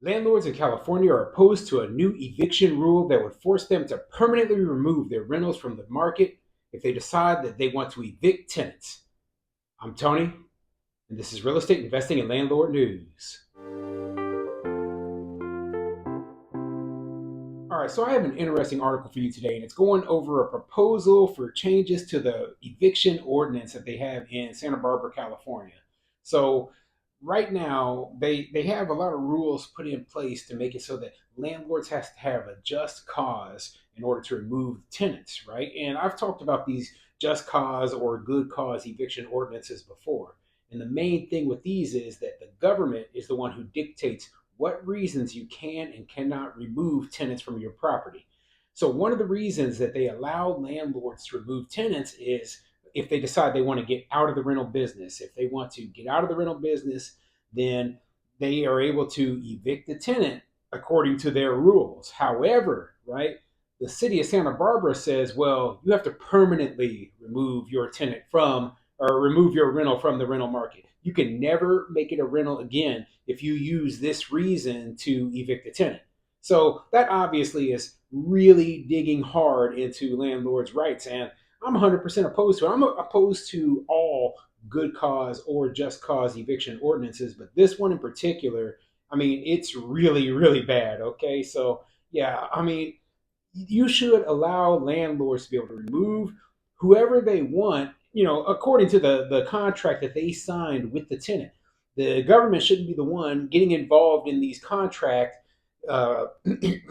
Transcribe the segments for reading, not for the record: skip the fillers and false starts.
Landlords in California are opposed to a new eviction rule that would force them to permanently remove their rentals from the market if they decide that they want to evict tenants. I'm Tony, and this is Real Estate Investing and Landlord News. All right, so I have an interesting article for you today, and it's going over a proposal for changes to the eviction ordinance that they have in Santa Barbara, California. So, right now, they have a lot of rules put in place to make it so that landlords has to have a just cause in order to remove tenants, right? And I've talked about these just cause or good cause eviction ordinances before. And the main thing with these is that the government is the one who dictates what reasons you can and cannot remove tenants from your property. So, one of the reasons that they allow landlords to remove tenants is if they decide they want to get out of the rental business. If they want to get out of the rental business, then they are able to evict the tenant according to their rules. However, right, the city of Santa Barbara says, well, you have to permanently remove your tenant from or remove your rental from the rental market. You can never make it a rental again if you use this reason to evict a tenant. So that obviously is really digging hard into landlords' rights. And I'm 100% opposed to it. I'm opposed to all good cause or just cause eviction ordinances, but this one in particular, I mean, it's really, really bad. Okay. So, yeah, I mean, you should allow landlords to be able to remove whoever they want, according to the contract that they signed with the tenant. The government shouldn't be the one getting involved in these contract uh,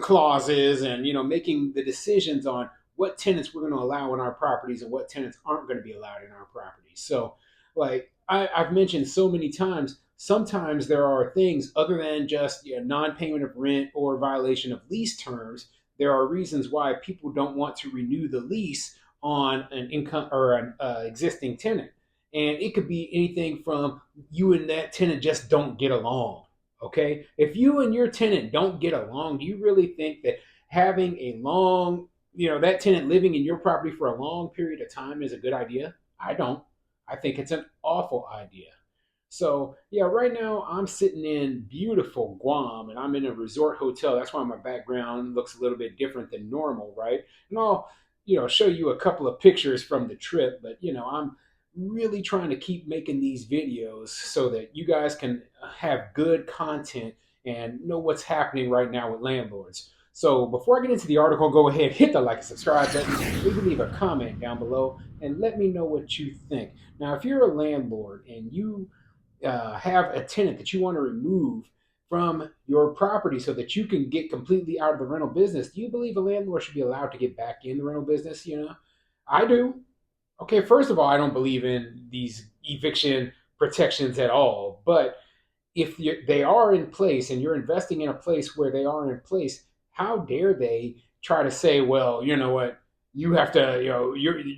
clauses and making the decisions on what tenants we're going to allow in our properties and what tenants aren't going to be allowed in our properties. So, like I've mentioned so many times, sometimes there are things other than just non-payment of rent or violation of lease terms. There are reasons why people don't want to renew the lease on an income or an existing tenant, and it could be anything from you and that tenant just don't get along. Okay, if you and your tenant don't get along, do you really think that having a long, that tenant living in your property for a long period of time is a good idea? I don't. I think it's an awful idea. So, yeah, right now I'm sitting in beautiful Guam and I'm in a resort hotel. That's why my background looks a little bit different than normal, right? And I'll, show you a couple of pictures from the trip, but, I'm really trying to keep making these videos so that you guys can have good content and know what's happening right now with landlords. So before I get into the article, go ahead, hit the like and subscribe button, maybe leave a comment down below, and let me know what you think. Now, if you're a landlord and you have a tenant that you want to remove from your property so that you can get completely out of the rental business, do you believe a landlord should be allowed to get back in the rental business? I do. Okay, first of all, I don't believe in these eviction protections at all. But if they are in place and you're investing in a place where they are in place, how dare they try to say, well, you know what, you have to,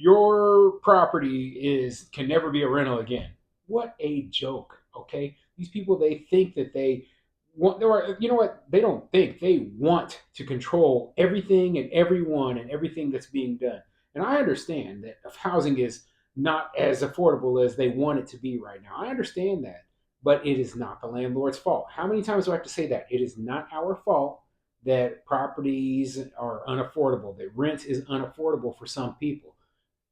your property is can never be a rental again. What a joke. Okay, these people, they think that they want, or you know what, they don't think, they want to control everything and everyone and everything that's being done. And I understand that if housing is not as affordable as they want it to be right now, I understand that, but it is not the landlord's fault. How many times do I have to say that? It is not our fault that properties are unaffordable, that rent is unaffordable for some people.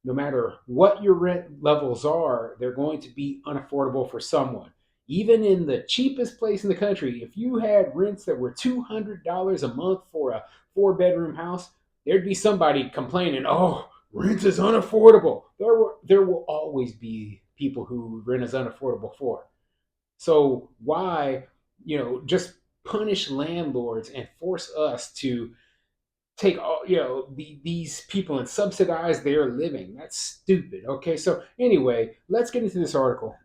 No matter what your rent levels are, they're going to be unaffordable for someone. Even in the cheapest place in the country, if you had rents that were $200 a month for a four-bedroom house, there'd be somebody complaining, oh, rent is unaffordable. There will always be people who rent is unaffordable for. So why, just punish landlords and force us to take all, these people and subsidize their living? That's stupid. Okay, so anyway, let's get into this article.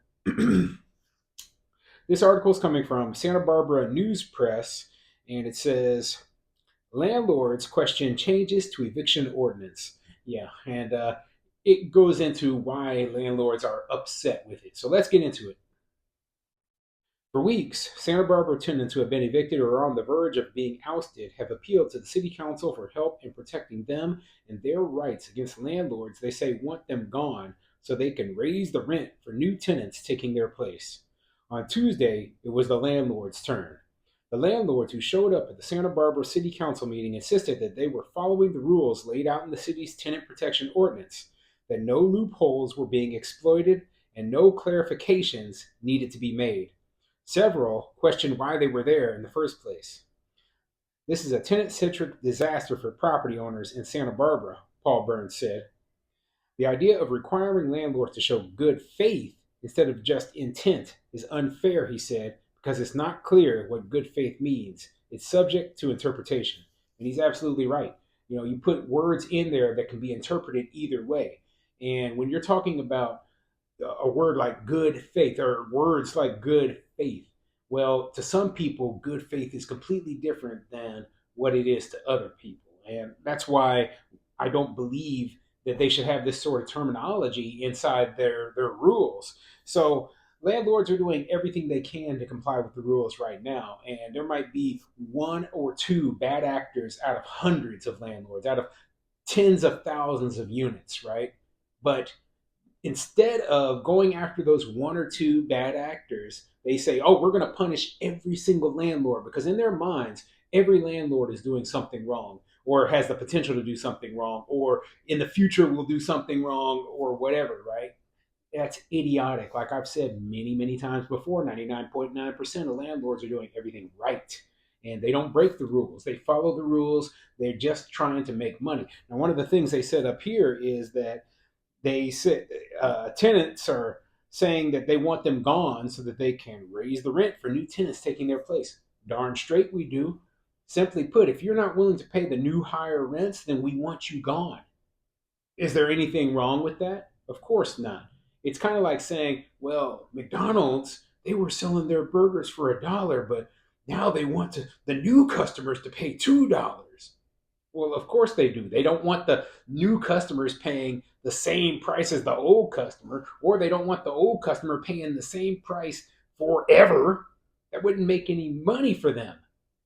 This article is coming from Santa Barbara News Press, and it says landlords question changes to eviction ordinance. Yeah, and it goes into why landlords are upset with it. So let's get into it. For weeks, Santa Barbara tenants who have been evicted or are on the verge of being ousted have appealed to the city council for help in protecting them and their rights against landlords they say want them gone so they can raise the rent for new tenants taking their place. On Tuesday, it was the landlord's turn. The landlords who showed up at the Santa Barbara City Council meeting insisted that they were following the rules laid out in the city's tenant protection ordinance, that no loopholes were being exploited, and no clarifications needed to be made. Several questioned why they were there in the first place. This is a tenant centric disaster for property owners in Santa Barbara, Paul Burns said. The idea of requiring landlords to show good faith instead of just intent is unfair, he said, because it's not clear what good faith means. It's subject to interpretation. And he's absolutely right. You know, you put words in there that can be interpreted either way. And when you're talking about a word like good faith or words like good faith, well, to some people, good faith is completely different than what it is to other people. And that's why I don't believe that they should have this sort of terminology inside their rules. So landlords are doing everything they can to comply with the rules right now. And there might be one or two bad actors out of hundreds of landlords, out of tens of thousands of units, right? But instead of going after those one or two bad actors, they say, oh, we're going to punish every single landlord, because in their minds, every landlord is doing something wrong or has the potential to do something wrong or in the future will do something wrong or whatever, right? That's idiotic. Like I've said many, many times before, 99.9% of landlords are doing everything right. And they don't break the rules. They follow the rules. They're just trying to make money. Now, one of the things they said up here is that they said tenants are saying that they want them gone so that they can raise the rent for new tenants taking their place. Darn straight we do. Simply put, if you're not willing to pay the new higher rents, then we want you gone. Is there anything wrong with that? Of course not. It's kind of like saying, well, McDonald's, they were selling their burgers for $1, but now they want the new customers to pay $2. Well, of course they do. They don't want the new customers paying the same price as the old customer, or they don't want the old customer paying the same price forever. That wouldn't make any money for them.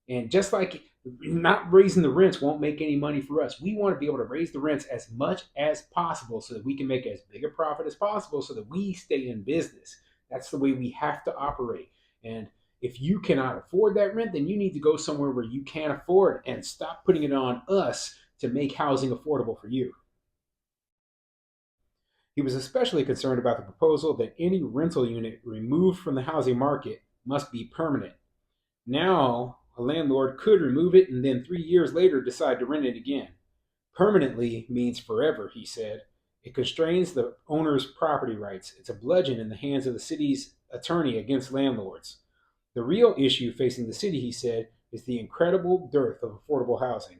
And just like not raising the rents won't make any money for us, we want to be able to raise the rents as much as possible so that we can make as big a profit as possible so that we stay in business. That's the way we have to operate. And if you cannot afford that rent, then you need to go somewhere where you can afford it and stop putting it on us to make housing affordable for you. He was especially concerned about the proposal that any rental unit removed from the housing market must be permanent. Now, a landlord could remove it and then 3 years later decide to rent it again. Permanently means forever, he said. It constrains the owner's property rights. It's a bludgeon in the hands of the city's attorney against landlords. The real issue facing the city, he said, is the incredible dearth of affordable housing.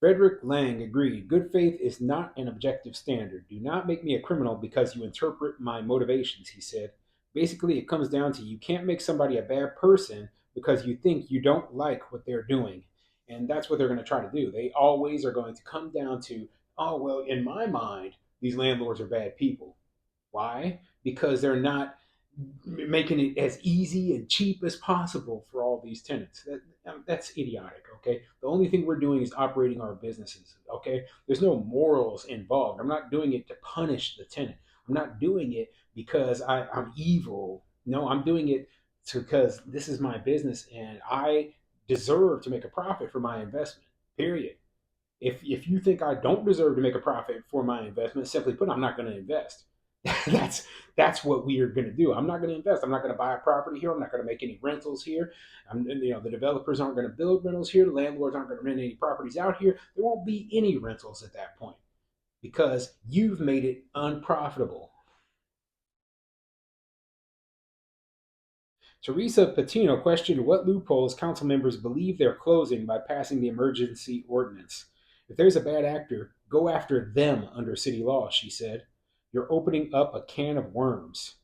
Frederick Lang agreed. Good faith is not an objective standard. Do not make me a criminal because you interpret my motivations, he said. Basically, it comes down to you can't make somebody a bad person because you think you don't like what they're doing. And that's what they're going to try to do. They always are going to come down to, oh, well, in my mind, these landlords are bad people. Why? Because they're not making it as easy and cheap as possible for all these tenants. That's idiotic, okay? The only thing we're doing is operating our businesses, okay? There's no morals involved. I'm not doing it to punish the tenant. I'm not doing it because I'm evil. No, I'm doing it because this is my business and I deserve to make a profit for my investment, period. If you think I don't deserve to make a profit for my investment, simply put, I'm not going to invest. that's that's what we are going to do. I'm not going to invest. I'm not going to buy a property here. I'm not going to make any rentals here. The developers aren't going to build rentals here. The landlords aren't going to rent any properties out here. There won't be any rentals at that point because you've made it unprofitable. Teresa Patino questioned what loopholes council members believe they're closing by passing the emergency ordinance. If there's a bad actor, go after them under city law, she said. You're opening up a can of worms.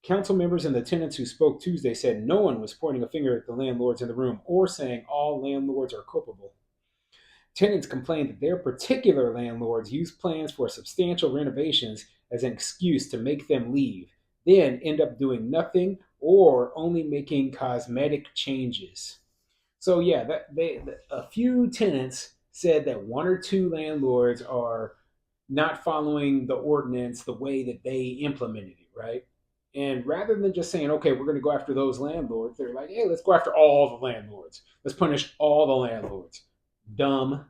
Council members and the tenants who spoke Tuesday said no one was pointing a finger at the landlords in the room or saying all landlords are culpable. Tenants complained that their particular landlords used plans for substantial renovations as an excuse to make them leave, then end up doing nothing or only making cosmetic changes. So yeah, a few tenants said that one or two landlords are not following the ordinance the way that they implemented it, right? And rather than just saying, okay, we're going to go after those landlords, they're like, hey, let's go after all the landlords. Let's punish all the landlords. Dumb,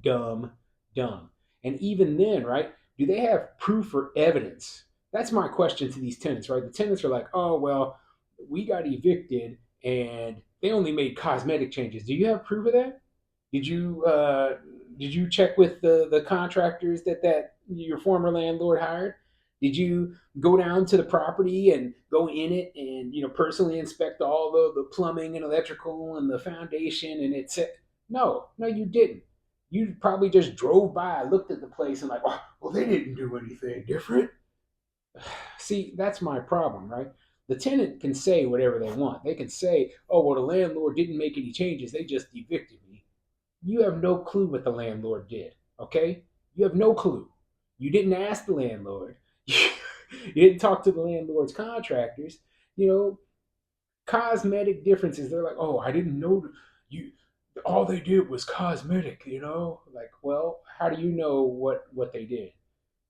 dumb, dumb. And even then, right, do they have proof or evidence? That's my question to these tenants, right? The tenants are like, oh, well, we got evicted and they only made cosmetic changes. Do you have proof of that? Did you check with the contractors that your former landlord hired? Did you go down to the property and go in it and personally inspect all the plumbing and electrical and the foundation and it said no, you didn't. You probably just drove by, looked at the place, and like, oh, well, they didn't do anything different. See, that's my problem, right? The tenant can say whatever they want. They can say, oh, well, the landlord didn't make any changes. They just evicted me. You have no clue what the landlord did, okay? You have no clue. You didn't ask the landlord. You didn't talk to the landlord's contractors. You know, cosmetic differences. They're like, oh, I didn't know you. All they did was cosmetic. Like, well, how do you know what they did?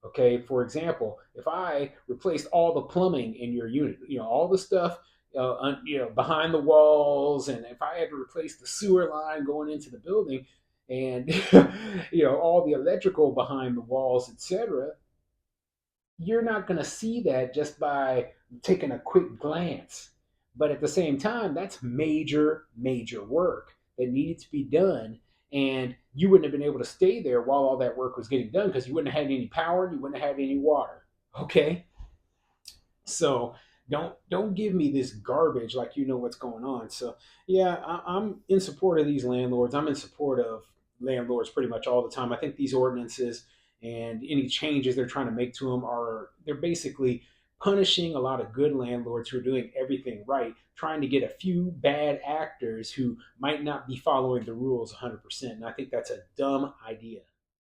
Okay, for example, if I replaced all the plumbing in your unit, all the stuff, behind the walls, and if I had to replace the sewer line going into the building, and all the electrical behind the walls, etc., you're not going to see that just by taking a quick glance. But at the same time, that's major, major work that needed to be done. And you wouldn't have been able to stay there while all that work was getting done because you wouldn't have had any power and you wouldn't have had any water. Okay? So don't give me this garbage like you know what's going on. So yeah, I'm in support of these landlords. I'm in support of landlords pretty much all the time. I think these ordinances and any changes they're trying to make to them they're basically punishing a lot of good landlords who are doing everything right, trying to get a few bad actors who might not be following the rules 100%. And I think that's a dumb idea.